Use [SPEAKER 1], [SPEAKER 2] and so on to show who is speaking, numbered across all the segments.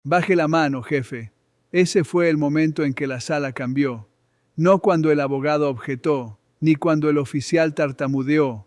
[SPEAKER 1] Baje la mano, jefe. Ese fue el momento en que la sala cambió. No cuando el abogado objetó, ni cuando el oficial tartamudeó,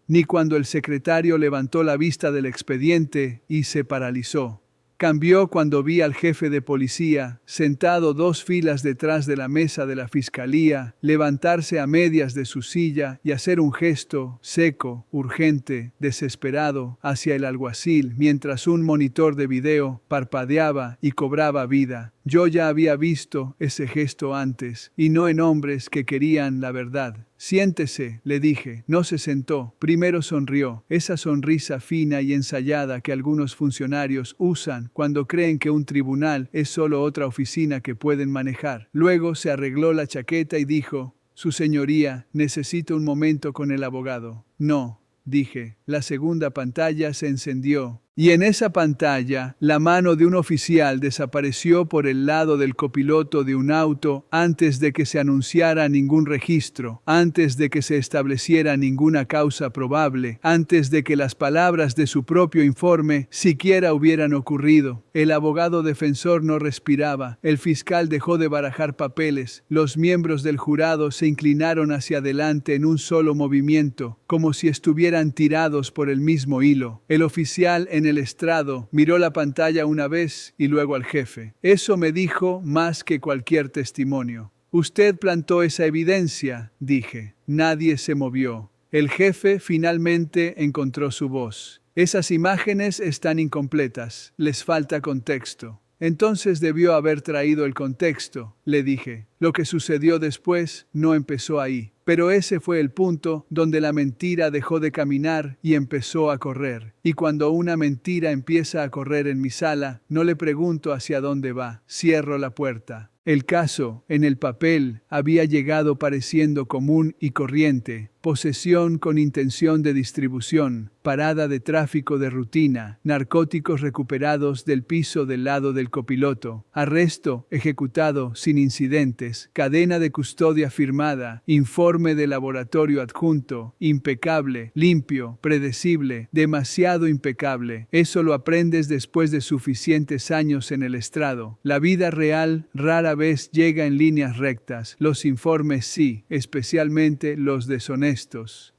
[SPEAKER 1] ni cuando el secretario levantó la vista del expediente y se paralizó. Cambió cuando vi al jefe de policía, sentado 2 filas detrás de la mesa de la fiscalía, levantarse a medias de su silla y hacer un gesto seco, urgente, desesperado, hacia el alguacil, mientras un monitor de video parpadeaba y cobraba vida. Yo ya había visto ese gesto antes, y no en hombres que querían la verdad. Siéntese, le dije. No se sentó. Primero sonrió, esa sonrisa fina y ensayada que algunos funcionarios usan cuando creen que un tribunal es solo otra oficina que pueden manejar. Luego se arregló la chaqueta y dijo: «Su señoría, necesito un momento con el abogado». «No», dije. La segunda pantalla se encendió. Y en esa pantalla, la mano de un oficial desapareció por el lado del copiloto de un auto antes de que se anunciara ningún registro, antes de que se estableciera ninguna causa probable, antes de que las palabras de su propio informe siquiera hubieran ocurrido. El abogado defensor no respiraba, el fiscal dejó de barajar papeles, los miembros del jurado se inclinaron hacia adelante en un solo movimiento, como si estuvieran tirados por el mismo hilo. El oficial en el estrado miró la pantalla una vez y luego al jefe. Eso me dijo más que cualquier testimonio. «Usted plantó esa evidencia», dije. Nadie se movió. El jefe finalmente encontró su voz. «Esas imágenes están incompletas. Les falta contexto». «Entonces debió haber traído el contexto», le dije. «Lo que sucedió después no empezó ahí». Pero ese fue el punto donde la mentira dejó de caminar y empezó a correr. Y cuando una mentira empieza a correr en mi sala, no le pregunto hacia dónde va. Cierro la puerta. El caso, en el papel, había llegado pareciendo común y corriente. Posesión con intención de distribución, parada de tráfico de rutina, narcóticos recuperados del piso del lado del copiloto, arresto ejecutado sin incidentes, cadena de custodia firmada, informe de laboratorio adjunto, impecable, limpio, predecible, demasiado impecable. Eso lo aprendes después de suficientes años en el estrado. La vida real rara vez llega en líneas rectas. Los informes sí, especialmente los deshonestos.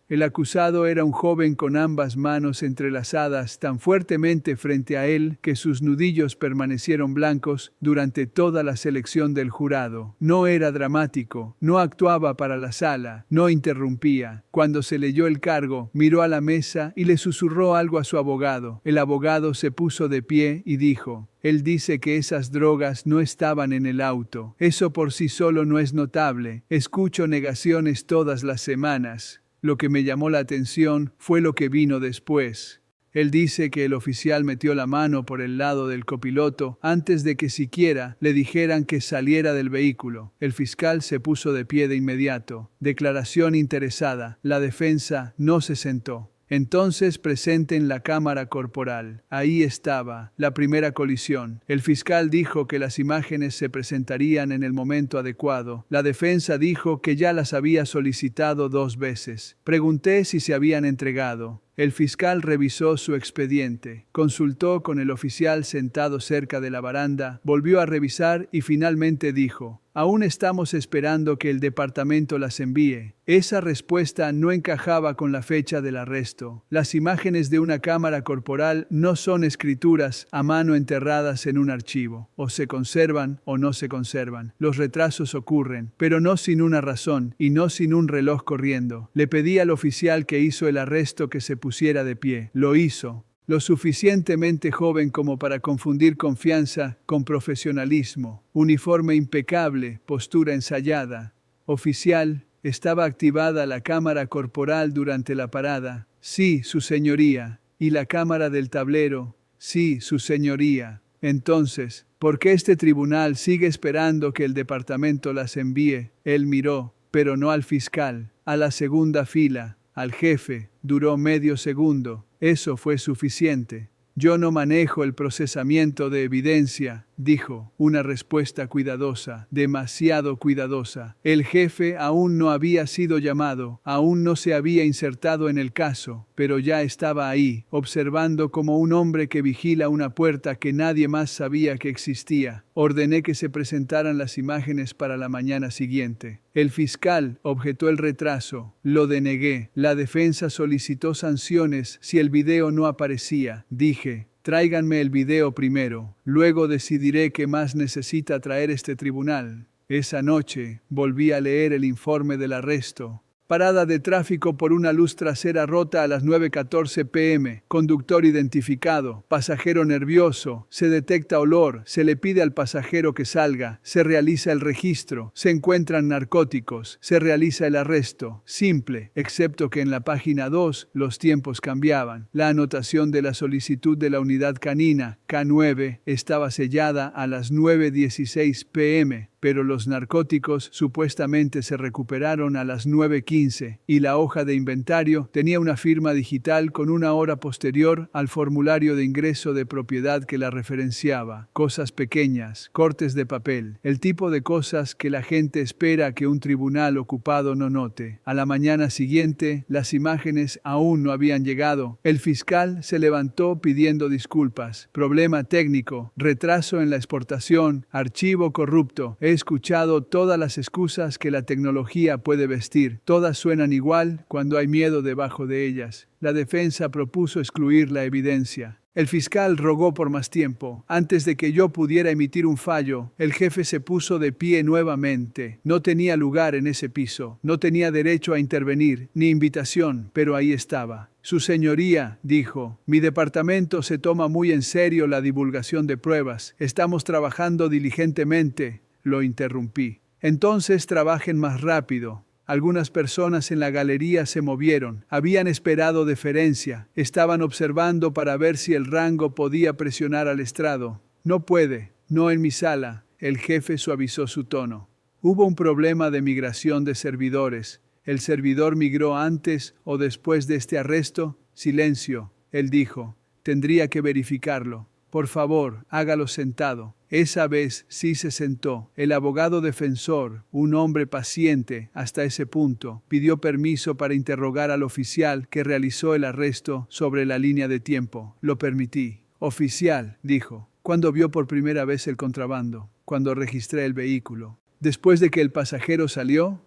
[SPEAKER 1] El acusado era un joven con ambas manos entrelazadas tan fuertemente frente a él que sus nudillos permanecieron blancos durante toda la selección del jurado. No era dramático, no actuaba para la sala, no interrumpía. Cuando se leyó el cargo, miró a la mesa y le susurró algo a su abogado. El abogado se puso de pie y dijo: «Él dice que esas drogas no estaban en el auto. Eso por sí solo no es notable. Escucho negaciones todas las semanas». Lo que me llamó la atención fue lo que vino después. Él dice que el oficial metió la mano por el lado del copiloto antes de que siquiera le dijeran que saliera del vehículo. El fiscal se puso de pie de inmediato. Declaración interesada. La defensa no se sentó. Entonces presenten la cámara corporal. Ahí estaba, la primera colisión. El fiscal dijo que las imágenes se presentarían en el momento adecuado. La defensa dijo que ya las había solicitado 2 veces. Pregunté si se habían entregado. El fiscal revisó su expediente, consultó con el oficial sentado cerca de la baranda, volvió a revisar y finalmente dijo: «Aún estamos esperando que el departamento las envíe». Esa respuesta no encajaba con la fecha del arresto. Las imágenes de una cámara corporal no son escrituras a mano enterradas en un archivo. O se conservan o no se conservan. Los retrasos ocurren, pero no sin una razón y no sin un reloj corriendo. Le pedí al oficial que hizo el arresto que se pusiera de pie. Lo hizo. Lo suficientemente joven como para confundir confianza con profesionalismo. Uniforme impecable, postura ensayada. Oficial, ¿estaba activada la cámara corporal durante la parada? Sí, su señoría. ¿Y la cámara del tablero? Sí, su señoría. Entonces, ¿por qué este tribunal sigue esperando que el departamento las envíe? Él miró, pero no al fiscal, a la segunda fila, al jefe. Duró medio segundo. Eso fue suficiente. Yo no manejo el procesamiento de evidencia, dijo, una respuesta cuidadosa, demasiado cuidadosa. El jefe aún no había sido llamado, aún no se había insertado en el caso, pero ya estaba ahí, observando como un hombre que vigila una puerta que nadie más sabía que existía. Ordené que se presentaran las imágenes para la mañana siguiente. El fiscal objetó el retraso. Lo denegué. La defensa solicitó sanciones si el video no aparecía. Dije, tráiganme el video primero. Luego decidiré qué más necesita traer este tribunal. Esa noche volví a leer el informe del arresto. Parada de tráfico por una luz trasera rota a las 9:14 p.m. Conductor identificado. Pasajero nervioso. Se detecta olor. Se le pide al pasajero que salga. Se realiza el registro. Se encuentran narcóticos. Se realiza el arresto. Simple, excepto que en la página 2 los tiempos cambiaban. La anotación de la solicitud de la unidad canina, K9, estaba sellada a las 9:16 p.m. pero los narcóticos supuestamente se recuperaron a las 9:15 y la hoja de inventario tenía una firma digital con una hora posterior al formulario de ingreso de propiedad que la referenciaba. Cosas pequeñas, cortes de papel, el tipo de cosas que la gente espera que un tribunal ocupado no note. A la mañana siguiente, las imágenes aún no habían llegado. El fiscal se levantó pidiendo disculpas. Problema técnico, retraso en la exportación, archivo corrupto. He escuchado todas las excusas que la tecnología puede vestir. Todas suenan igual cuando hay miedo debajo de ellas. La defensa propuso excluir la evidencia. El fiscal rogó por más tiempo. Antes de que yo pudiera emitir un fallo, el jefe se puso de pie nuevamente. No tenía lugar en ese piso. No tenía derecho a intervenir, ni invitación, pero ahí estaba. Su señoría, dijo, mi departamento se toma muy en serio la divulgación de pruebas. Estamos trabajando diligentemente. Lo interrumpí. Entonces trabajen más rápido. Algunas personas en la galería se movieron. Habían esperado deferencia. Estaban observando para ver si el rango podía presionar al estrado. No puede. No en mi sala. El jefe suavizó su tono. Hubo un problema de migración de servidores. ¿El servidor migró antes o después de este arresto? Silencio. Él dijo. Tendría que verificarlo. Por favor, hágalo sentado. Esa vez sí se sentó. El abogado defensor, un hombre paciente hasta ese punto, pidió permiso para interrogar al oficial que realizó el arresto sobre la línea de tiempo. Lo permití. Oficial, dijo, ¿cuándo vio por primera vez el contrabando? Cuando registré el vehículo. ¿Después de que el pasajero salió?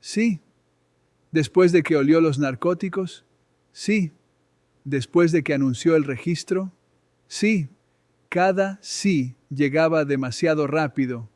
[SPEAKER 1] Sí. ¿Después de que olió los narcóticos? Sí. ¿Después de que anunció el registro? Sí. Cada sí llegaba demasiado rápido.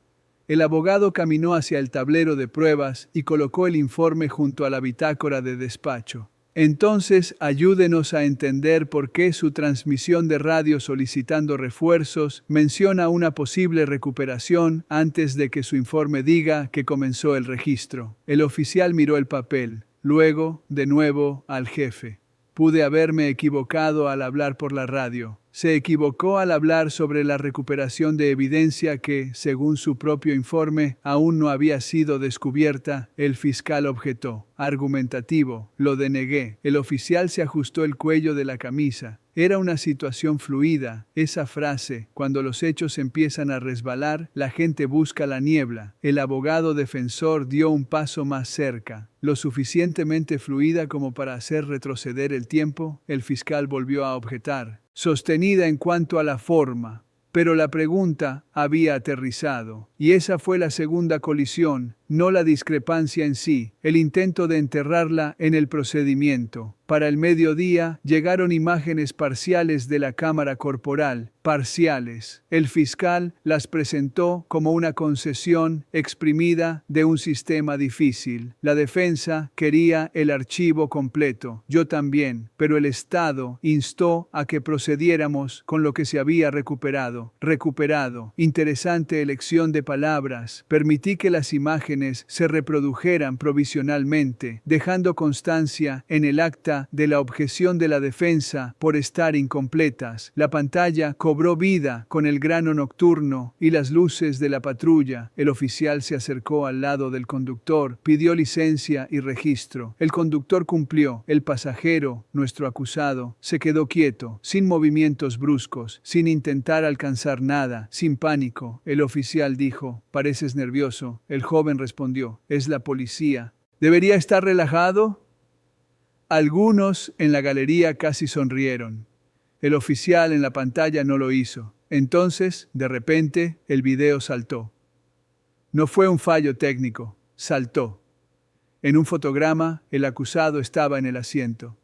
[SPEAKER 1] El abogado caminó hacia el tablero de pruebas y colocó el informe junto a la bitácora de despacho. Entonces, ayúdenos a entender por qué su transmisión de radio solicitando refuerzos menciona una posible recuperación antes de que su informe diga que comenzó el registro. El oficial miró el papel, luego, de nuevo, al jefe. Pude haberme equivocado al hablar por la radio. Se equivocó al hablar sobre la recuperación de evidencia que, según su propio informe, aún no había sido descubierta. El fiscal objetó. Argumentativo. Lo denegué. El oficial se ajustó el cuello de la camisa. Era una situación fluida. Esa frase, cuando los hechos empiezan a resbalar, la gente busca la niebla. El abogado defensor dio un paso más cerca. Lo suficientemente fluida como para hacer retroceder el tiempo. El fiscal volvió a objetar. Sostenida en cuanto a la forma, pero la pregunta había aterrizado, y esa fue la segunda colisión, no la discrepancia en sí, el intento de enterrarla en el procedimiento. Para el mediodía llegaron imágenes parciales de la cámara corporal, parciales. El fiscal las presentó como una concesión exprimida de un sistema difícil. La defensa quería el archivo completo, yo también, pero el Estado instó a que procediéramos con lo que se había recuperado. Interesante elección de palabras. Permití que las imágenes imágenes se reprodujeran provisionalmente, dejando constancia en el acta de la objeción de la defensa por estar incompletas. La pantalla cobró vida con el grano nocturno y las luces de la patrulla. El oficial se acercó al lado del conductor, pidió licencia y registro. El conductor cumplió. El pasajero, nuestro acusado, se quedó quieto, sin movimientos bruscos, sin intentar alcanzar nada, sin pánico. El oficial dijo: «Pareces nervioso». El joven respondió: «Es la policía». ¿Debería estar relajado? Algunos en la galería casi sonrieron. El oficial en la pantalla no lo hizo. Entonces, de repente, el video saltó. No fue un fallo técnico, saltó. En un fotograma, el acusado estaba en el asiento.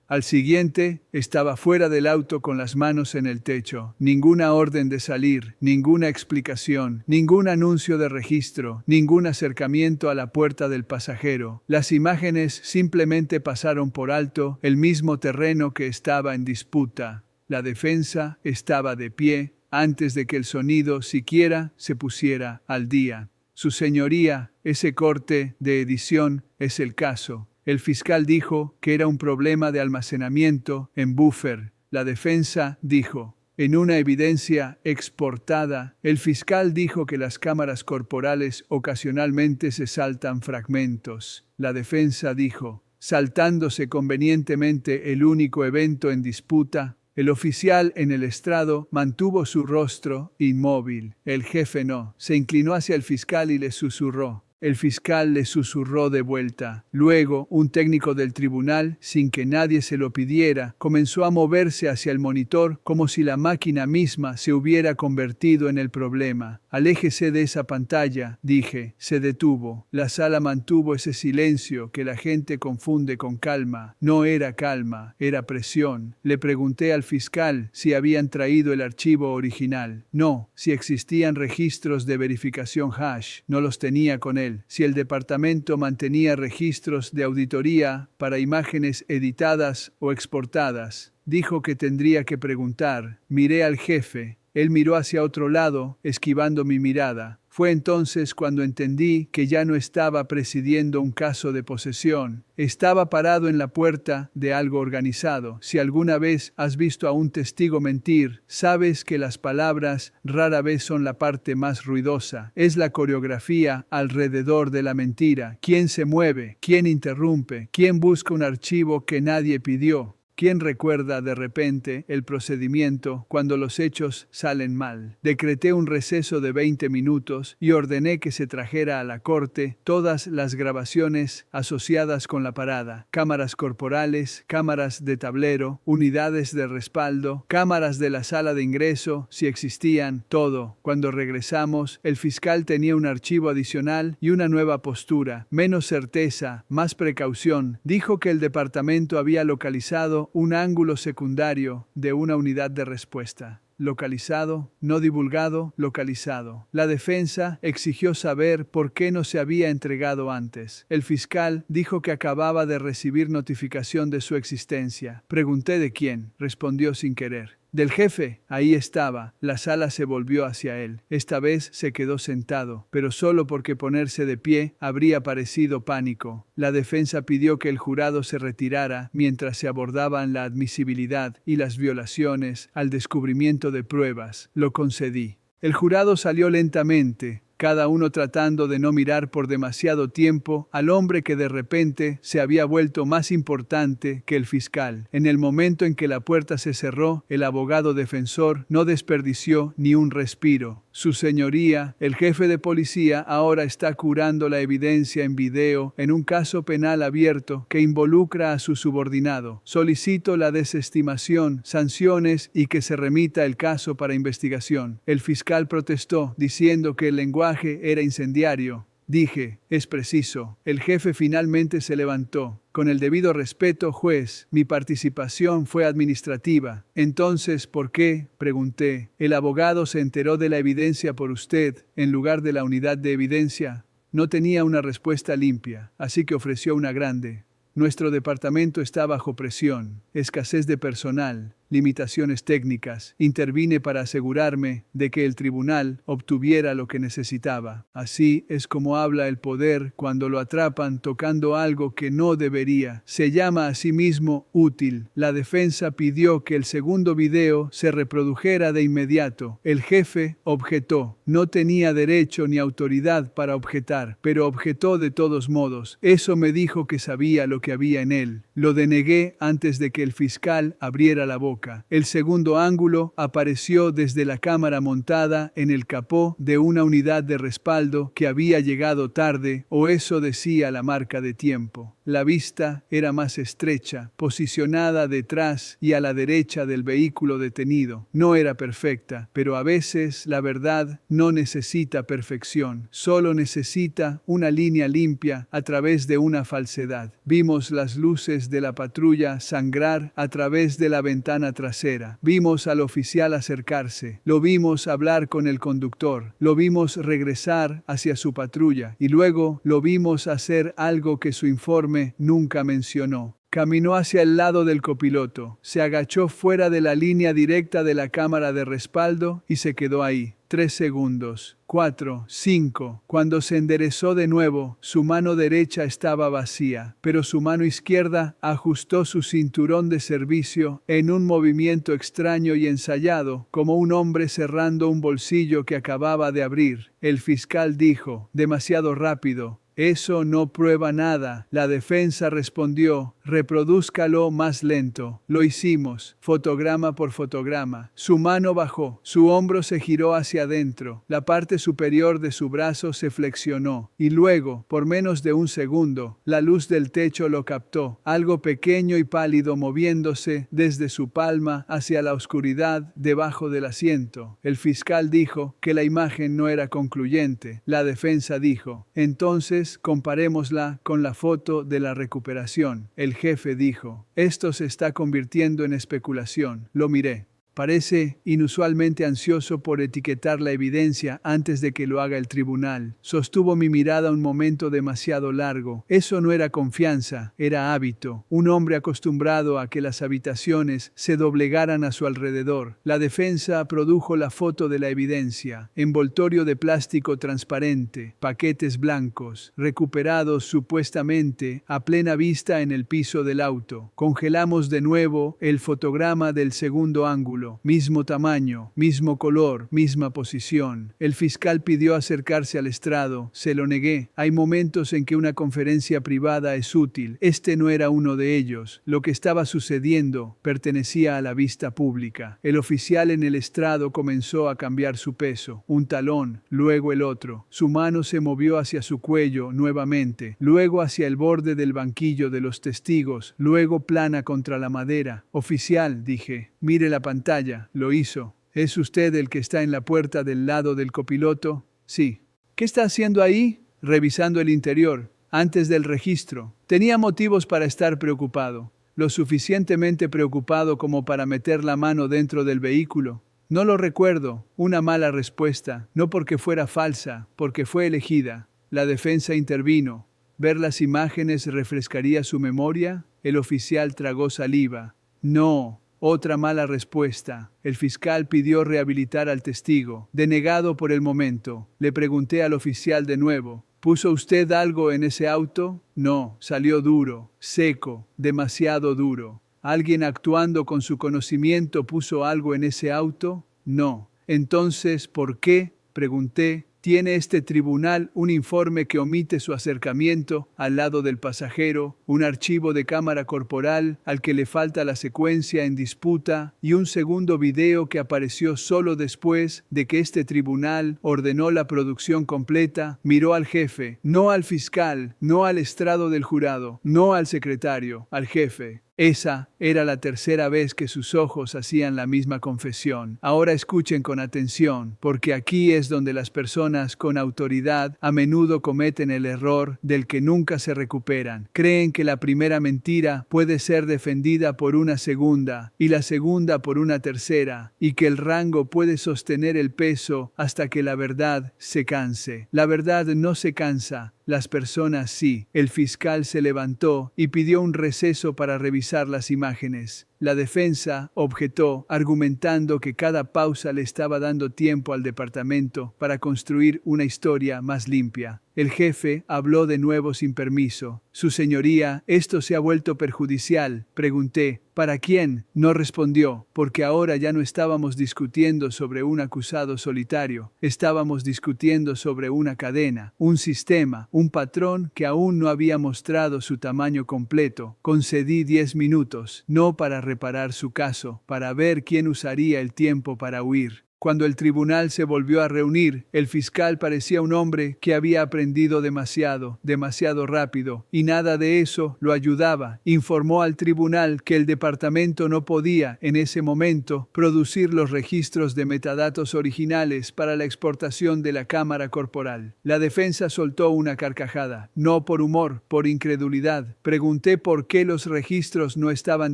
[SPEAKER 1] Al siguiente, estaba fuera del auto con las manos en el techo. Ninguna orden de salir, ninguna explicación, ningún anuncio de registro, ningún acercamiento a la puerta del pasajero. Las imágenes simplemente pasaron por alto el mismo terreno que estaba en disputa. La defensa estaba de pie antes de que el sonido siquiera se pusiera al día. Su señoría, ese corte de edición es el caso. El fiscal dijo que era un problema de almacenamiento en buffer. La defensa dijo: en una evidencia exportada, el fiscal dijo que las cámaras corporales ocasionalmente se saltan fragmentos. La defensa dijo: saltándose convenientemente el único evento en disputa. El oficial en el estrado mantuvo su rostro inmóvil. El jefe no. Se inclinó hacia el fiscal y le susurró. El fiscal le susurró de vuelta. Luego, un técnico del tribunal, sin que nadie se lo pidiera, comenzó a moverse hacia el monitor como si la máquina misma se hubiera convertido en el problema. «Aléjese de esa pantalla», dije. Se detuvo. La sala mantuvo ese silencio que la gente confunde con calma. No era calma, era presión. Le pregunté al fiscal si habían traído el archivo original. No, si existían registros de verificación hash. No los tenía con él. Si el departamento mantenía registros de auditoría para imágenes editadas o exportadas. Dijo que tendría que preguntar. Miré al jefe. Él miró hacia otro lado, esquivando mi mirada. Fue entonces cuando entendí que ya no estaba presidiendo un caso de posesión. Estaba parado en la puerta de algo organizado. Si alguna vez has visto a un testigo mentir, sabes que las palabras rara vez son la parte más ruidosa. Es la coreografía alrededor de la mentira. ¿Quién se mueve? ¿Quién interrumpe? ¿Quién busca un archivo que nadie pidió? ¿Quién recuerda de repente el procedimiento cuando los hechos salen mal? Decreté un receso de 20 minutos y ordené que se trajera a la corte todas las grabaciones asociadas con la parada. Cámaras corporales, cámaras de tablero, unidades de respaldo, cámaras de la sala de ingreso, si existían, todo. Cuando regresamos, el fiscal tenía un archivo adicional y una nueva postura. Menos certeza, más precaución. Dijo que el departamento había localizado un ángulo secundario de una unidad de respuesta. Localizado, no divulgado, localizado. La defensa exigió saber por qué no se había entregado antes. El fiscal dijo que acababa de recibir notificación de su existencia. Pregunté de quién. Respondió sin querer. Del jefe. Ahí estaba. La sala se volvió hacia él. Esta vez se quedó sentado, pero solo porque ponerse de pie habría parecido pánico. La defensa pidió que el jurado se retirara mientras se abordaban la admisibilidad y las violaciones al descubrimiento de pruebas. Lo concedí. El jurado salió lentamente, cada uno tratando de no mirar por demasiado tiempo al hombre que de repente se había vuelto más importante que el fiscal. En el momento en que la puerta se cerró, el abogado defensor no desperdició ni un respiro. Su señoría, el jefe de policía, ahora está curando la evidencia en video en un caso penal abierto que involucra a su subordinado. Solicito la desestimación, sanciones y que se remita el caso para investigación. El fiscal protestó, diciendo que el lenguaje era incendiario. Dije, es preciso. El jefe finalmente se levantó. Con el debido respeto, juez, mi participación fue administrativa. Entonces, ¿por qué?, pregunté. El abogado se enteró de la evidencia por usted, en lugar de la unidad de evidencia. No tenía una respuesta limpia, así que ofreció una grande. Nuestro departamento está bajo presión, escasez de personal, limitaciones técnicas. Intervine para asegurarme de que el tribunal obtuviera lo que necesitaba. Así es como habla el poder cuando lo atrapan tocando algo que no debería. Se llama a sí mismo útil. La defensa pidió que el segundo video se reprodujera de inmediato. El jefe objetó. No tenía derecho ni autoridad para objetar, pero objetó de todos modos. Eso me dijo que sabía lo que había en él. Lo denegué antes de que el fiscal abriera la boca. El segundo ángulo apareció desde la cámara montada en el capó de una unidad de respaldo que había llegado tarde, o eso decía la marca de tiempo. La vista era más estrecha, posicionada detrás y a la derecha del vehículo detenido. No era perfecta, pero a veces la verdad no necesita perfección, solo necesita una línea limpia a través de una falsedad. Vimos las luces de la patrulla sangrar a través de la ventana trasera. Vimos al oficial acercarse. Lo vimos hablar con el conductor. Lo vimos regresar hacia su patrulla. Y luego lo vimos hacer algo que su informe nunca mencionó. Caminó hacia el lado del copiloto, se agachó fuera de la línea directa de la cámara de respaldo y se quedó ahí. 3 segundos, 4, 5. Cuando se enderezó de nuevo, su mano derecha estaba vacía, pero su mano izquierda ajustó su cinturón de servicio en un movimiento extraño y ensayado, como un hombre cerrando un bolsillo que acababa de abrir. El fiscal dijo, demasiado rápido. Eso no prueba nada. La defensa respondió, reprodúzcalo más lento. Lo hicimos, fotograma por fotograma. Su mano bajó, su hombro se giró hacia adentro, la parte superior de su brazo se flexionó, y luego, por menos de un segundo, la luz del techo lo captó, algo pequeño y pálido moviéndose desde su palma hacia la oscuridad debajo del asiento. El fiscal dijo que la imagen no era concluyente. La defensa dijo, entonces, comparémosla con la foto de la recuperación. El jefe dijo, esto se está convirtiendo en especulación. Lo miré. Parece inusualmente ansioso por etiquetar la evidencia antes de que lo haga el tribunal. Sostuvo mi mirada un momento demasiado largo. Eso no era confianza, era hábito. Un hombre acostumbrado a que las habitaciones se doblegaran a su alrededor. La defensa produjo la foto de la evidencia. Envoltorio de plástico transparente, paquetes blancos, recuperados supuestamente a plena vista en el piso del auto. Congelamos de nuevo el fotograma del segundo ángulo. Mismo tamaño, mismo color, misma posición. El fiscal pidió acercarse al estrado. Se lo negué. Hay momentos en que una conferencia privada es útil. Este no era uno de ellos. Lo que estaba sucediendo pertenecía a la vista pública. El oficial en el estrado comenzó a cambiar su peso. Un talón, luego el otro. Su mano se movió hacia su cuello nuevamente, luego hacia el borde del banquillo de los testigos, luego plana contra la madera. Oficial, dije, mire la pantalla. Lo hizo. ¿Es usted el que está en la puerta del lado del copiloto? Sí. ¿Qué está haciendo ahí? Revisando el interior, antes del registro. Tenía motivos para estar preocupado. Lo suficientemente preocupado como para meter la mano dentro del vehículo. No lo recuerdo. Una mala respuesta. No porque fuera falsa, porque fue elegida. La defensa intervino. ¿Ver las imágenes refrescaría su memoria? El oficial tragó saliva. No. Otra mala respuesta. El fiscal pidió rehabilitar al testigo. Denegado por el momento. Le pregunté al oficial de nuevo. ¿Puso usted algo en ese auto? No, salió duro, seco, demasiado duro. ¿Alguien actuando con su conocimiento puso algo en ese auto? No. Entonces, ¿por qué? Pregunté. ¿Tiene este tribunal un informe que omite su acercamiento al lado del pasajero, un archivo de cámara corporal al que le falta la secuencia en disputa y un segundo video que apareció solo después de que este tribunal ordenó la producción completa? Miró al jefe, no al fiscal, no al estrado del jurado, no al secretario, al jefe. Esa era la tercera vez que sus ojos hacían la misma confesión. Ahora escuchen con atención, porque aquí es donde las personas con autoridad a menudo cometen el error del que nunca se recuperan. Creen que la primera mentira puede ser defendida por una segunda y la segunda por una tercera, y que el rango puede sostener el peso hasta que la verdad se canse. La verdad no se cansa. Las personas sí. El fiscal se levantó y pidió un receso para revisar las imágenes. La defensa objetó, argumentando que cada pausa le estaba dando tiempo al departamento para construir una historia más limpia. El jefe habló de nuevo sin permiso. Su señoría, esto se ha vuelto perjudicial. Pregunté, ¿para quién? No respondió, porque ahora ya no estábamos discutiendo sobre un acusado solitario. Estábamos discutiendo sobre una cadena, un sistema, un patrón que aún no había mostrado su tamaño completo. Concedí 10 minutos, no para reparar su caso, para ver quién usaría el tiempo para huir. Cuando el tribunal se volvió a reunir, el fiscal parecía un hombre que había aprendido demasiado rápido, y nada de eso lo ayudaba. Informó al tribunal que el departamento no podía, en ese momento, producir los registros de metadatos originales para la exportación de la cámara corporal. La defensa soltó una carcajada, no por humor, por incredulidad. Pregunté por qué los registros no estaban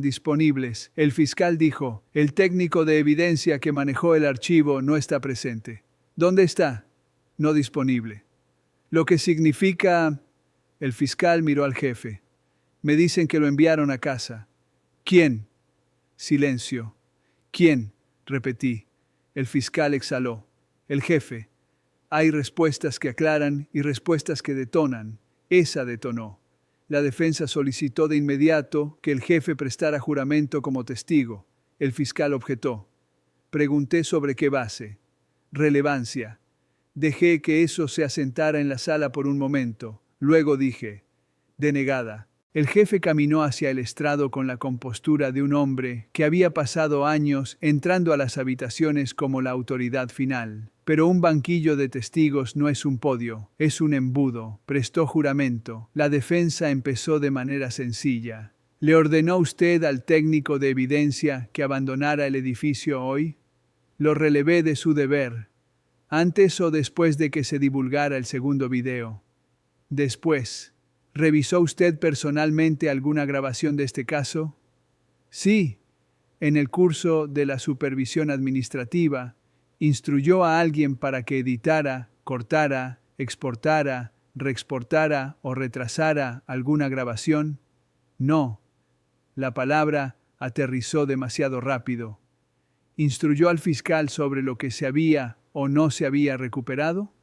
[SPEAKER 1] disponibles. El fiscal dijo, el técnico de evidencia que manejó el archivo no está presente. ¿Dónde está? No disponible. Lo que significa... El fiscal miró al jefe. Me dicen que lo enviaron a casa. ¿Quién? Silencio. ¿Quién? Repetí. El fiscal exhaló. El jefe. Hay respuestas que aclaran y respuestas que detonan. Esa detonó. La defensa solicitó de inmediato que el jefe prestara juramento como testigo. El fiscal objetó. Pregunté sobre qué base. Relevancia. Dejé que eso se asentara en la sala por un momento. Luego dije, denegada. El jefe caminó hacia el estrado con la compostura de un hombre que había pasado años entrando a las habitaciones como la autoridad final. Pero un banquillo de testigos no es un podio, es un embudo. Prestó juramento. La defensa empezó de manera sencilla. ¿Le ordenó usted al técnico de evidencia que abandonara el edificio hoy? Lo relevé de su deber. ¿Antes o después de que se divulgara el segundo video? Después. ¿Revisó usted personalmente alguna grabación de este caso? Sí. En el curso de la supervisión administrativa, instruyó a alguien para que editara, cortara, exportara, reexportara o retrasara alguna grabación. No. La palabra aterrizó demasiado rápido. ¿Instruyó al fiscal sobre lo que se había o no se había recuperado?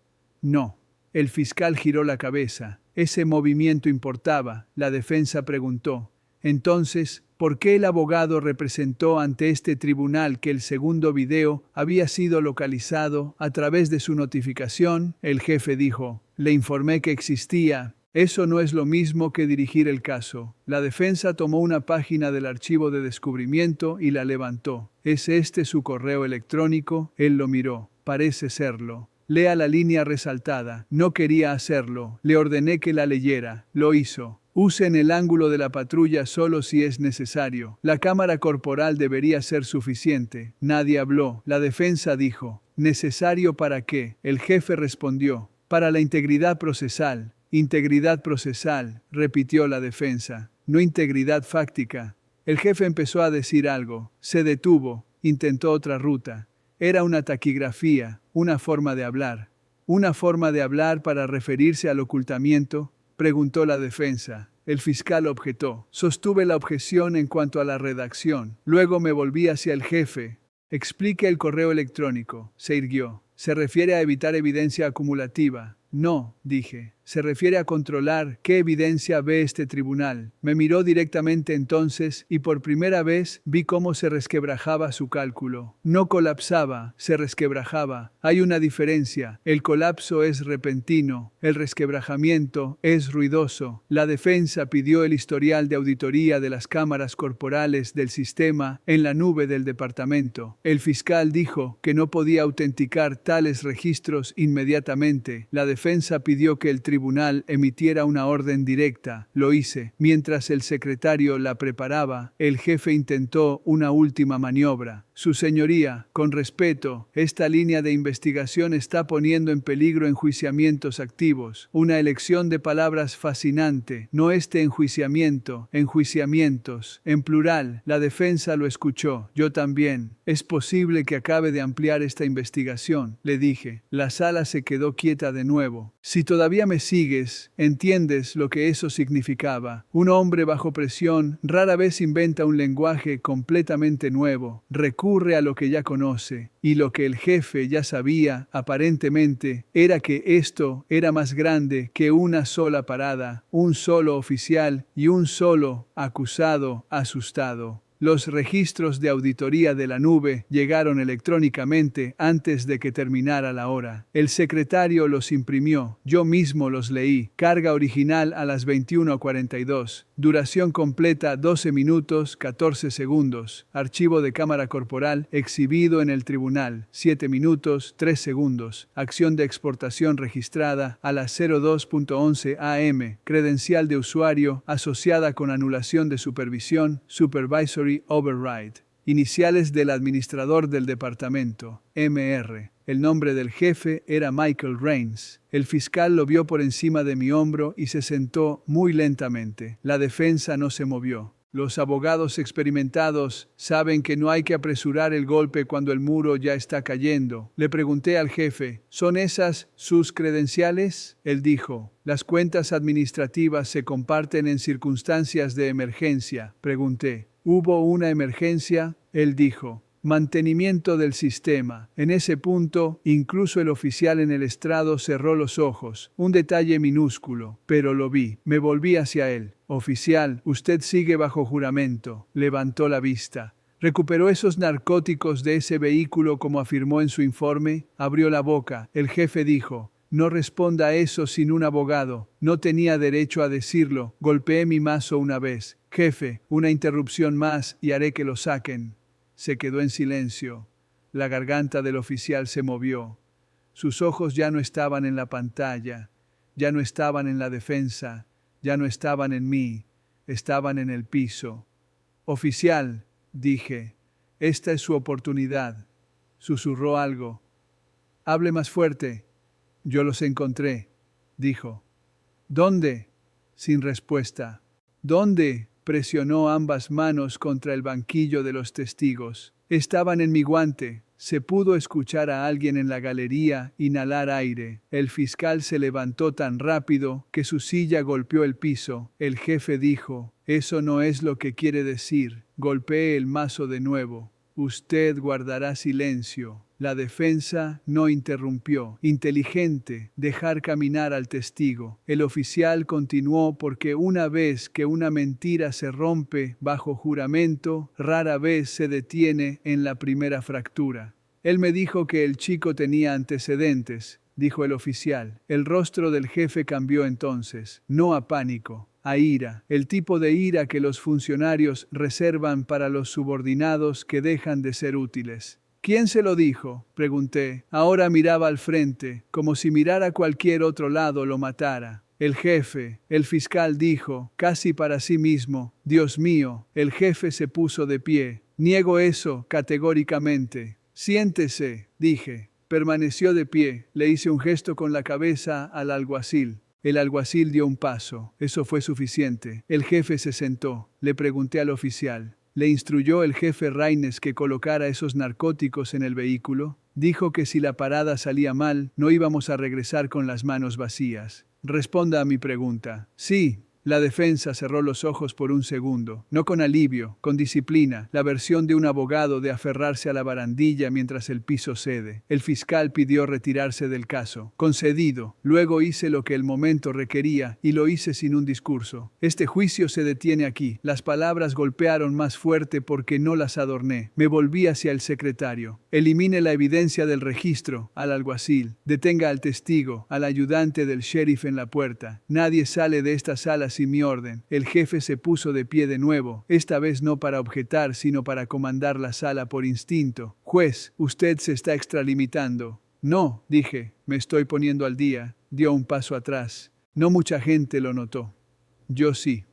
[SPEAKER 1] No. El fiscal giró la cabeza. Ese movimiento importaba. La defensa preguntó. Entonces, ¿por qué el abogado representó ante este tribunal que el segundo video había sido localizado a través de su notificación? El jefe dijo. Le informé que existía. Eso no es lo mismo que dirigir el caso. La defensa tomó una página del archivo de descubrimiento y la levantó. ¿Es este su correo electrónico? Él lo miró. Parece serlo. Lea la línea resaltada. No quería hacerlo. Le ordené que la leyera. Lo hizo. Use en el ángulo de la patrulla solo si es necesario. La cámara corporal debería ser suficiente. Nadie habló. La defensa dijo. ¿Necesario para qué? El jefe respondió. Para la integridad procesal. Integridad procesal, repitió la defensa, no integridad fáctica. El jefe empezó a decir algo, se detuvo, intentó otra ruta. Era una taquigrafía, una forma de hablar. ¿Una forma de hablar para referirse al ocultamiento? Preguntó la defensa. El fiscal objetó. Sostuve la objeción en cuanto a la redacción. Luego me volví hacia el jefe. Explique el correo electrónico. Se irguió. ¿Se refiere a evitar evidencia acumulativa? No, dije. Se refiere a controlar qué evidencia ve este tribunal. Me miró directamente entonces y por primera vez vi cómo se resquebrajaba su cálculo. No colapsaba, se resquebrajaba. Hay una diferencia. El colapso es repentino. El resquebrajamiento es ruidoso. La defensa pidió el historial de auditoría de las cámaras corporales del sistema en la nube del departamento. El fiscal dijo que no podía autenticar tales registros inmediatamente. La defensa pidió que el tribunal emitiera una orden directa. Lo hice. Mientras el secretario la preparaba, el jefe intentó una última maniobra. Su señoría, con respeto, esta línea de investigación está poniendo en peligro enjuiciamientos activos. Una elección de palabras fascinante. No este enjuiciamiento, enjuiciamientos. En plural, la defensa lo escuchó. Yo también. Es posible que acabe de ampliar esta investigación, le dije. La sala se quedó quieta de nuevo. Si todavía me sigues, entiendes lo que eso significaba. Un hombre bajo presión rara vez inventa un lenguaje completamente nuevo, recurre a lo que ya conoce, y lo que el jefe ya sabía, aparentemente, era que esto era más grande que una sola parada, un solo oficial y un solo acusado asustado. Los registros de auditoría de la nube llegaron electrónicamente antes de que terminara la hora. El secretario los imprimió, yo mismo los leí. Carga original a las 21:42. Duración completa 12 minutos 14 segundos. Archivo de cámara corporal exhibido en el tribunal 7 minutos 3 segundos. Acción de exportación registrada a las 02:11 am. Credencial de usuario asociada con anulación de supervisión, supervisory override. Iniciales del administrador del departamento, MR. El nombre del jefe era Michael Rains. El fiscal lo vio por encima de mi hombro y se sentó muy lentamente. La defensa no se movió. Los abogados experimentados saben que no hay que apresurar el golpe cuando el muro ya está cayendo. Le pregunté al jefe, ¿son esas sus credenciales? Él dijo, las cuentas administrativas se comparten en circunstancias de emergencia. Pregunté, ¿hubo una emergencia? Él dijo, mantenimiento del sistema. En ese punto, incluso el oficial en el estrado cerró los ojos. Un detalle minúsculo, pero lo vi. Me volví hacia él. Oficial, usted sigue bajo juramento. Levantó la vista. ¿Recuperó esos narcóticos de ese vehículo como afirmó en su informe? Abrió la boca. El jefe dijo, no responda a eso sin un abogado. No tenía derecho a decirlo. Golpeé mi mazo una vez. Jefe, una interrupción más y haré que lo saquen. Se quedó en silencio. La garganta del oficial se movió. Sus ojos ya no estaban en la pantalla, ya no estaban en la defensa, ya no estaban en mí, estaban en el piso. Oficial, dije, esta es su oportunidad. Susurró algo. Hable más fuerte. Yo los encontré, dijo. ¿Dónde? Sin respuesta. ¿Dónde? Presionó ambas manos contra el banquillo de los testigos. Estaban en mi guante. Se pudo escuchar a alguien en la galería inhalar aire. El fiscal se levantó tan rápido que su silla golpeó el piso. El jefe dijo, eso no es lo que quiere decir. Golpeé el mazo de nuevo. Usted guardará silencio. La defensa no interrumpió. Inteligente, dejar caminar al testigo. El oficial continuó porque una vez que una mentira se rompe bajo juramento, rara vez se detiene en la primera fractura. Él me dijo que el chico tenía antecedentes, dijo el oficial. El rostro del jefe cambió entonces, no a pánico, a ira, el tipo de ira que los funcionarios reservan para los subordinados que dejan de ser útiles. ¿Quién se lo dijo?, pregunté. Ahora miraba al frente, como si mirar a cualquier otro lado lo matara. El jefe, el fiscal dijo, casi para sí mismo, Dios mío, el jefe se puso de pie. Niego eso, categóricamente. Siéntese, dije. Permaneció de pie, le hice un gesto con la cabeza al alguacil. El alguacil dio un paso. Eso fue suficiente. El jefe se sentó. Le pregunté al oficial. ¿Le instruyó el jefe Raines que colocara esos narcóticos en el vehículo? Dijo que si la parada salía mal, no íbamos a regresar con las manos vacías. Responda a mi pregunta. Sí. La defensa cerró los ojos por un segundo, no con alivio, con disciplina, la versión de un abogado de aferrarse a la barandilla mientras el piso cede. El fiscal pidió retirarse del caso. Concedido. Luego hice lo que el momento requería y lo hice sin un discurso. Este juicio se detiene aquí. Las palabras golpearon más fuerte porque no las adorné. Me volví hacia el secretario. Elimine la evidencia del registro, al alguacil. Detenga al testigo, al ayudante del sheriff en la puerta. Nadie sale de esta sala sin mi orden. El jefe se puso de pie de nuevo, esta vez no para objetar, sino para comandar la sala por instinto. Juez, usted se está extralimitando. No, dije, me estoy poniendo al día. Dio un paso atrás. No mucha gente lo notó. Yo sí.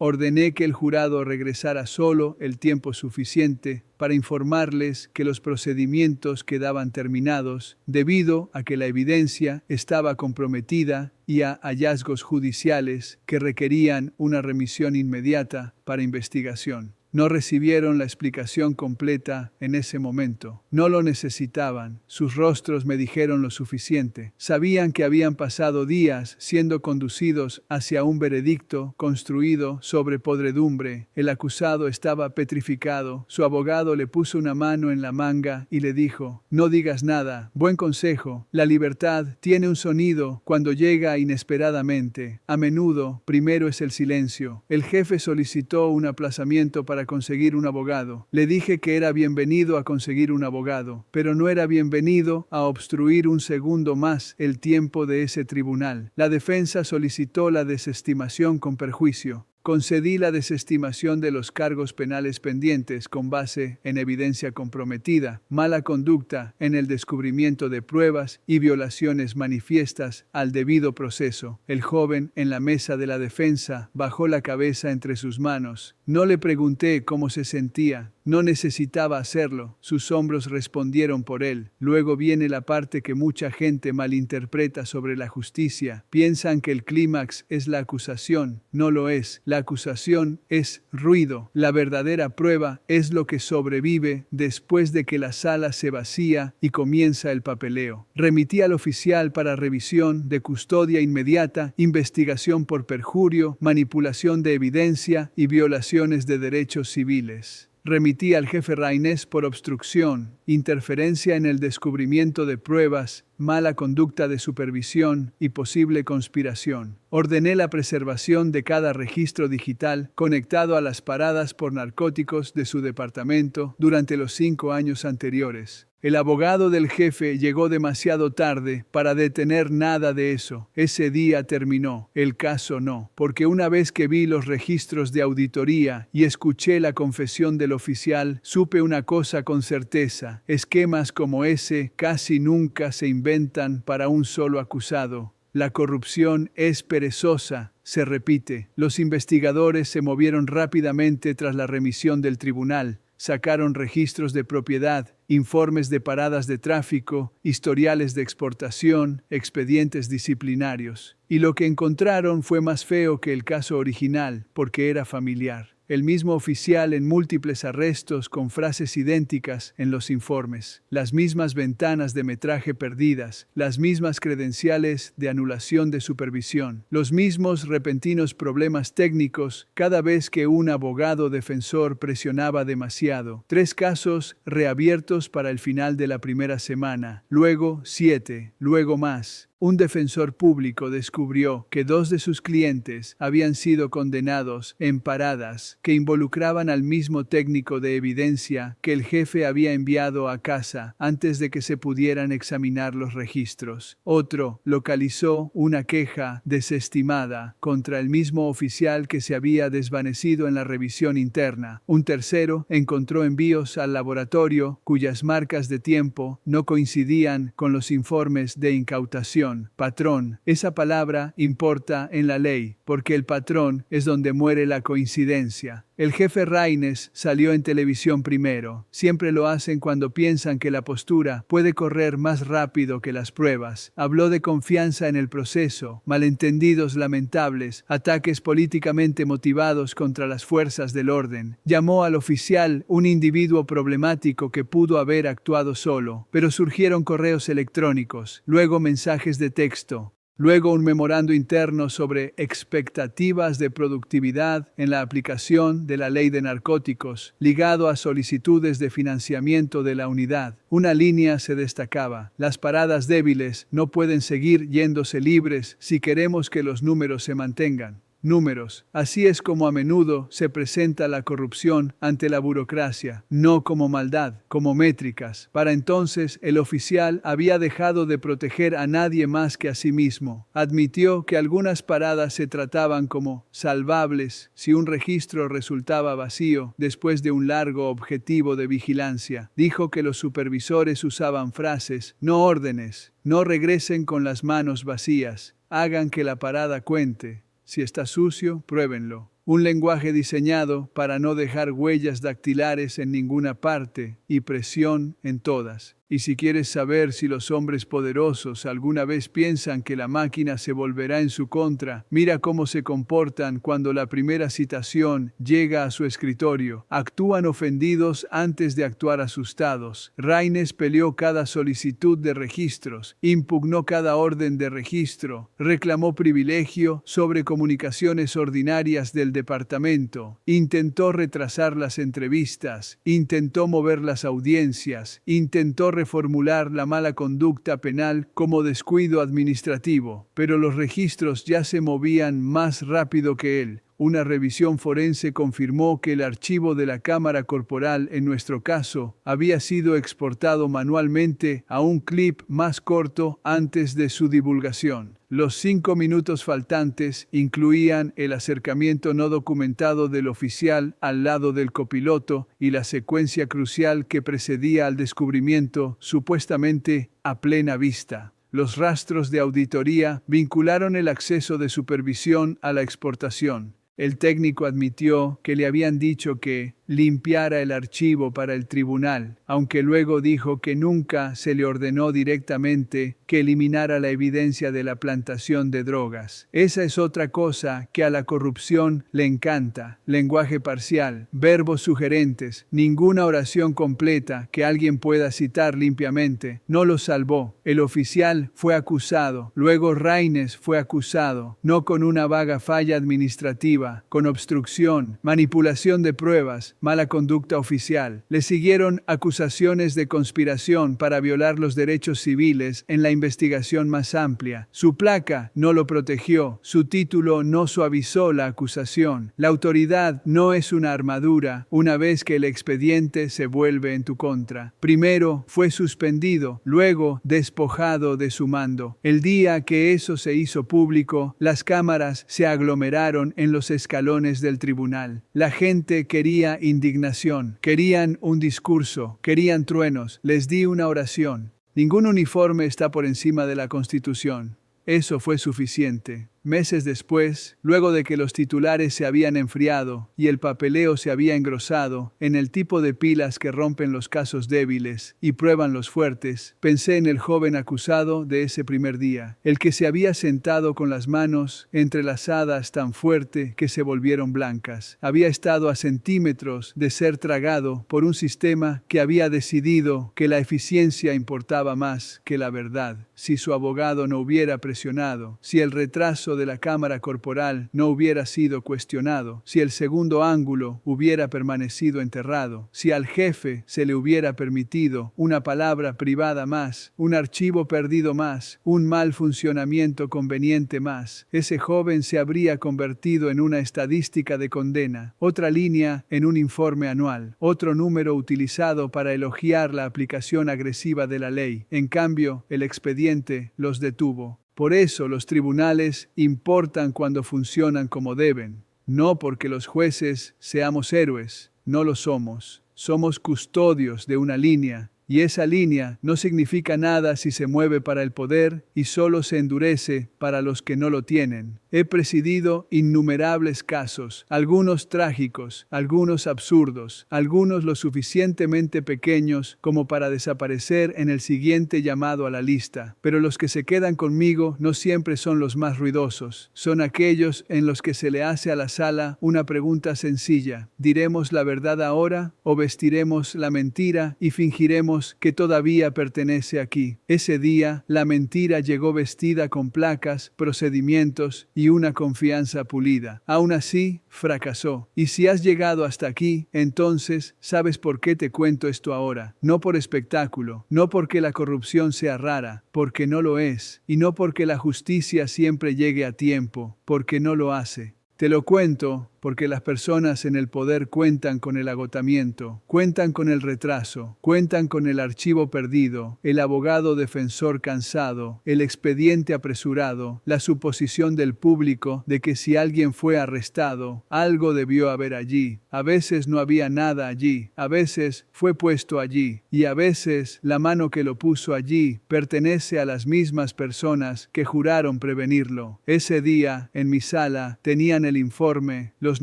[SPEAKER 1] Ordené que el jurado regresara solo el tiempo suficiente para informarles que los procedimientos quedaban terminados debido a que la evidencia estaba comprometida y a hallazgos judiciales que requerían una remisión inmediata para investigación. No recibieron la explicación completa en ese momento. No lo necesitaban. Sus rostros me dijeron lo suficiente. Sabían que habían pasado días siendo conducidos hacia un veredicto construido sobre podredumbre. El acusado estaba petrificado. Su abogado le puso una mano en la manga y le dijo: no digas nada. Buen consejo. La libertad tiene un sonido cuando llega inesperadamente. A menudo, primero es el silencio. El jefe solicitó un aplazamiento para conseguir un abogado. Le dije que era bienvenido a conseguir un abogado, pero no era bienvenido a obstruir un segundo más el tiempo de ese tribunal. La defensa solicitó la desestimación con perjuicio. Concedí la desestimación de los cargos penales pendientes con base en evidencia comprometida, mala conducta en el descubrimiento de pruebas y violaciones manifiestas al debido proceso. El joven en la mesa de la defensa bajó la cabeza entre sus manos. No le pregunté cómo se sentía. No necesitaba hacerlo. Sus hombros respondieron por él. Luego viene la parte que mucha gente malinterpreta sobre la justicia. Piensan que el clímax es la acusación. No lo es. La acusación es ruido. La verdadera prueba es lo que sobrevive después de que la sala se vacía y comienza el papeleo. Remití al oficial para revisión de custodia inmediata, investigación por perjurio, manipulación de evidencia y violaciones de derechos civiles. Remití al jefe Raines por obstrucción, interferencia en el descubrimiento de pruebas, mala conducta de supervisión y posible conspiración. Ordené la preservación de cada registro digital conectado a las paradas por narcóticos de su departamento durante los 5 años anteriores. El abogado del jefe llegó demasiado tarde para detener nada de eso. Ese día terminó, el caso no, porque una vez que vi los registros de auditoría y escuché la confesión del oficial, supe una cosa con certeza: esquemas como ese casi nunca se inventan para un solo acusado. La corrupción es perezosa, se repite. Los investigadores se movieron rápidamente tras la remisión del tribunal. Sacaron registros de propiedad, informes de paradas de tráfico, historiales de exportación, expedientes disciplinarios. Y lo que encontraron fue más feo que el caso original, porque era familiar. El mismo oficial en múltiples arrestos con frases idénticas en los informes, las mismas ventanas de metraje perdidas, las mismas credenciales de anulación de supervisión, los mismos repentinos problemas técnicos cada vez que un abogado defensor presionaba demasiado. 3 casos reabiertos para el final de la primera semana, luego 7, luego más. Un defensor público descubrió que 2 de sus clientes habían sido condenados en paradas que involucraban al mismo técnico de evidencia que el jefe había enviado a casa antes de que se pudieran examinar los registros. Otro localizó una queja desestimada contra el mismo oficial que se había desvanecido en la revisión interna. Un tercero encontró envíos al laboratorio cuyas marcas de tiempo no coincidían con los informes de incautación. Patrón, esa palabra importa en la ley, porque el patrón es donde muere la coincidencia. El jefe Raines salió en televisión primero. Siempre lo hacen cuando piensan que la postura puede correr más rápido que las pruebas. Habló de confianza en el proceso, malentendidos lamentables, ataques políticamente motivados contra las fuerzas del orden. Llamó al oficial un individuo problemático que pudo haber actuado solo, pero surgieron correos electrónicos, luego mensajes de texto. Luego un memorando interno sobre expectativas de productividad en la aplicación de la ley de narcóticos, ligado a solicitudes de financiamiento de la unidad. Una línea se destacaba: las paradas débiles no pueden seguir yéndose libres si queremos que los números se mantengan. Números. Así es como a menudo se presenta la corrupción ante la burocracia, no como maldad, como métricas. Para entonces, el oficial había dejado de proteger a nadie más que a sí mismo. Admitió que algunas paradas se trataban como salvables si un registro resultaba vacío después de un largo objetivo de vigilancia. Dijo que los supervisores usaban frases, no órdenes. No regresen con las manos vacías. Hagan que la parada cuente. Si está sucio, pruébenlo. Un lenguaje diseñado para no dejar huellas dactilares en ninguna parte y presión en todas. Y si quieres saber si los hombres poderosos alguna vez piensan que la máquina se volverá en su contra, mira cómo se comportan cuando la primera citación llega a su escritorio. Actúan ofendidos antes de actuar asustados. Raynes peleó cada solicitud de registros, impugnó cada orden de registro, reclamó privilegio sobre comunicaciones ordinarias del departamento, intentó retrasar las entrevistas, intentó mover las audiencias, intentó reformular la mala conducta penal como descuido administrativo, pero los registros ya se movían más rápido que él. Una revisión forense confirmó que el archivo de la cámara corporal, en nuestro caso, había sido exportado manualmente a un clip más corto antes de su divulgación. Los 5 minutos faltantes incluían el acercamiento no documentado del oficial al lado del copiloto y la secuencia crucial que precedía al descubrimiento, supuestamente a plena vista. Los rastros de auditoría vincularon el acceso de supervisión a la exportación. El técnico admitió que le habían dicho que limpiara el archivo para el tribunal, aunque luego dijo que nunca se le ordenó directamente que eliminara la evidencia de la plantación de drogas. Esa es otra cosa que a la corrupción le encanta: lenguaje parcial, verbos sugerentes, ninguna oración completa que alguien pueda citar limpiamente. No lo salvó. El oficial fue acusado, luego Raynes fue acusado, no con una vaga falla administrativa, con obstrucción, manipulación de pruebas, mala conducta oficial. Le siguieron acusaciones de conspiración para violar los derechos civiles en la investigación más amplia. Su placa no lo protegió, su título no suavizó la acusación. La autoridad no es una armadura una vez que el expediente se vuelve en tu contra. Primero fue suspendido, luego despojado de su mando. El día que eso se hizo público, las cámaras se aglomeraron en los escalones del tribunal. La gente quería indignación, querían un discurso, querían truenos. Les di una oración. Ningún uniforme está por encima de la Constitución. Eso fue suficiente. Meses después, luego de que los titulares se habían enfriado y el papeleo se había engrosado en el tipo de pilas que rompen los casos débiles y prueban los fuertes, pensé en el joven acusado de ese primer día, el que se había sentado con las manos entrelazadas tan fuerte que se volvieron blancas. Había estado a centímetros de ser tragado por un sistema que había decidido que la eficiencia importaba más que la verdad. Si su abogado no hubiera presionado, si el retraso de la cámara corporal no hubiera sido cuestionado, si el segundo ángulo hubiera permanecido enterrado, si al jefe se le hubiera permitido una palabra privada más, un archivo perdido más, un mal funcionamiento conveniente más, ese joven se habría convertido en una estadística de condena, otra línea en un informe anual, otro número utilizado para elogiar la aplicación agresiva de la ley. En cambio, el expediente los detuvo. Por eso los tribunales importan cuando funcionan como deben. No porque los jueces seamos héroes, no lo somos. Somos custodios de una línea, y esa línea no significa nada si se mueve para el poder y solo se endurece para los que no lo tienen. He presidido innumerables casos, algunos trágicos, algunos absurdos, algunos lo suficientemente pequeños como para desaparecer en el siguiente llamado a la lista. Pero los que se quedan conmigo no siempre son los más ruidosos. Son aquellos en los que se le hace a la sala una pregunta sencilla: ¿diremos la verdad ahora o vestiremos la mentira y fingiremos que todavía pertenece aquí? Ese día, la mentira llegó vestida con placas, procedimientos y una confianza pulida. Aún así, fracasó. Y si has llegado hasta aquí, entonces, ¿sabes por qué te cuento esto ahora? No por espectáculo, no porque la corrupción sea rara, porque no lo es, y no porque la justicia siempre llegue a tiempo, porque no lo hace. Te lo cuento porque las personas en el poder cuentan con el agotamiento, cuentan con el retraso, cuentan con el archivo perdido, el abogado defensor cansado, el expediente apresurado, la suposición del público de que si alguien fue arrestado, algo debió haber allí. A veces no había nada allí, a veces fue puesto allí, y a veces la mano que lo puso allí pertenece a las mismas personas que juraron prevenirlo. Ese día, en mi sala, tenían el informe, los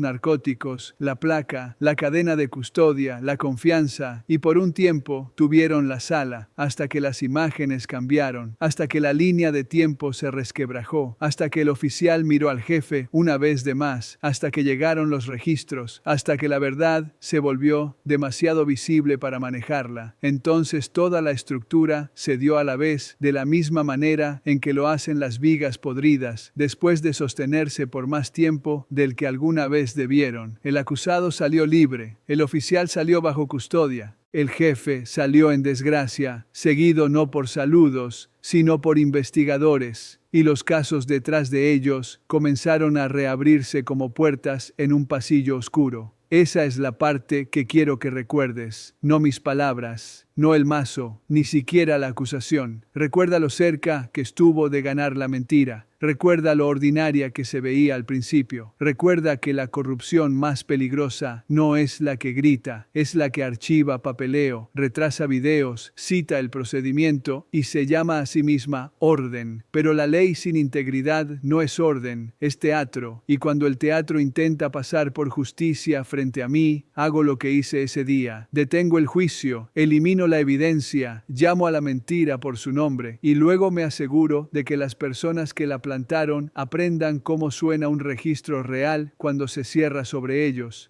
[SPEAKER 1] narcóticos, la placa, la cadena de custodia, la confianza, y por un tiempo tuvieron la sala, hasta que las imágenes cambiaron, hasta que la línea de tiempo se resquebrajó, hasta que el oficial miró al jefe una vez de más, hasta que llegaron los registros, hasta que la verdad se volvió demasiado visible para manejarla. Entonces toda la estructura se dio a la vez, de la misma manera en que lo hacen las vigas podridas, después de sostenerse por más tiempo del que alguna vez debieron. El acusado salió libre, el oficial salió bajo custodia, el jefe salió en desgracia, seguido no por saludos, sino por investigadores, y los casos detrás de ellos comenzaron a reabrirse como puertas en un pasillo oscuro. Esa es la parte que quiero que recuerdes, no mis palabras, no el mazo, ni siquiera la acusación. Recuerda lo cerca que estuvo de ganar la mentira. Recuerda lo ordinaria que se veía al principio. Recuerda que la corrupción más peligrosa no es la que grita, es la que archiva papeleo, retrasa videos, cita el procedimiento y se llama a sí misma orden. Pero la ley sin integridad no es orden, es teatro. Y cuando el teatro intenta pasar por justicia frente a mí, hago lo que hice ese día. Detengo el juicio, elimino la evidencia, llamo a la mentira por su nombre y luego me aseguro de que las personas que la plantaron aprendan cómo suena un registro real cuando se cierra sobre ellos.